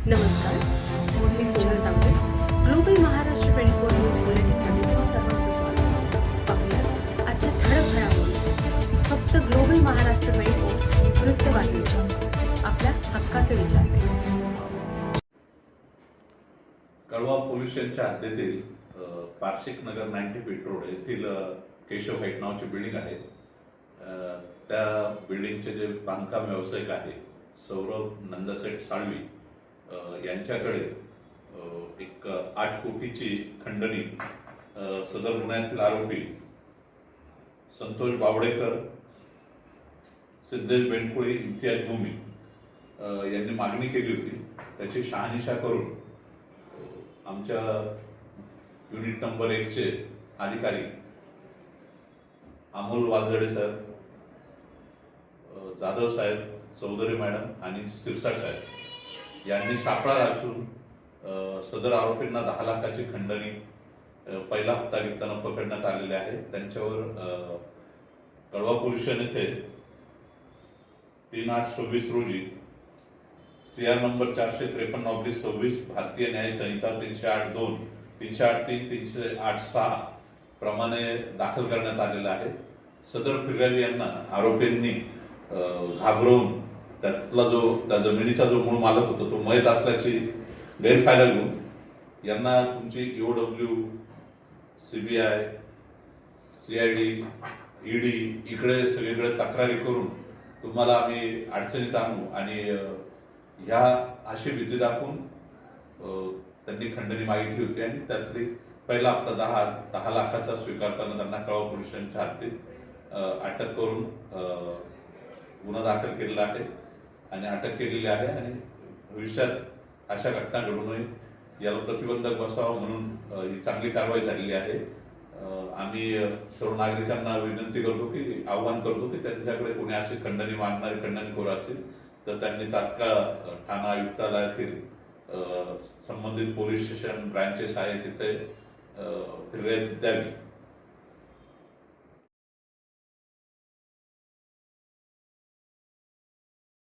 नमस्कार, मी सोनल तांबे. Global Maharashtra 24 news बुलेटिनमध्ये तुम्हा सर्वांचं स्वागत. पाहूया आजच्या ठळक घडामोडी. फक्त ग्लोबल महाराष्ट्र 24 वृत्तवाहिनीच्या आपल्या हक्काचे विचार. कळवा पोलीस स्टेशनच्या हद्दीतील पारशिक नगर 90 फीट रोड येथील केशव हाईट नावाची बिल्डिंग आहे. त्या बिल्डिंगचे जे बांधकाम व्यावसायिक आहे सौरभ नंदसेठ साळवी यांच्याकडे एक 8 कोटीची खंडणी सदर गुन्ह्यातील आरोपी संतोष बावडेकर, सिद्धेश बेंडकुळे, इम्तियाज भूमी यांनी मागणी केली होती. त्याची शहानिशा करून आमच्या युनिट नंबर 1 चे अधिकारी अमोल वालझडे सर, जाधव साहेब, चौधरी मॅडम आणि सिरसाट साहेब यांनी सापळा रचून सदर आरोपींना 10 लाखाची खंडणी पहिला हप्ता घेताना पकडण्यात आलेले आहे. त्यांच्यावर कळवा पोलीस स्टेशन येथे 3/8/26 रोजी CR नंबर 453/26 भारतीय न्याय संहिता 308(2), 308(3), 308(6) प्रमाणे दाखल करण्यात आलेला आहे. सदर फिर्यादी यांना आरोपींनी घाबरवून त्या जमिनीचा जो मूळ मालक होता तो मयत असल्याची गैरफायदा घेऊन यांना तुमची EOW, CBI, CID, ED इकडे सगळीकडे तक्रारी करून तुम्हाला आम्ही अडचणीत आणू आणि ह्या अशी भीती दाखवून त्यांनी खंडणी मागितली होती आणि त्यातली पहिला हप्ता 10 लाखाचा स्वीकारताना त्यांना कळवा पोलीस स्टेशनच्या हद्दीत अटक करून गुन्हा दाखल केलेला आहे आणि अटक केलेली आहे. आणि भविष्यात अशा घटना घडू नये याला प्रतिबंधक बसावं म्हणून ही चांगली कारवाई झालेली आहे. आम्ही सर्व नागरिकांना विनंती करतो की आव्हान करतो की त्यांच्याकडे कोणी अशी खंडणी मागणारे खंडणखोर असतील तर त्यांनी तात्काळ ठाणा आयुक्तालयातील संबंधित पोलीस स्टेशन ब्रँचेस आहे तिथे फिर्याद द्यावी.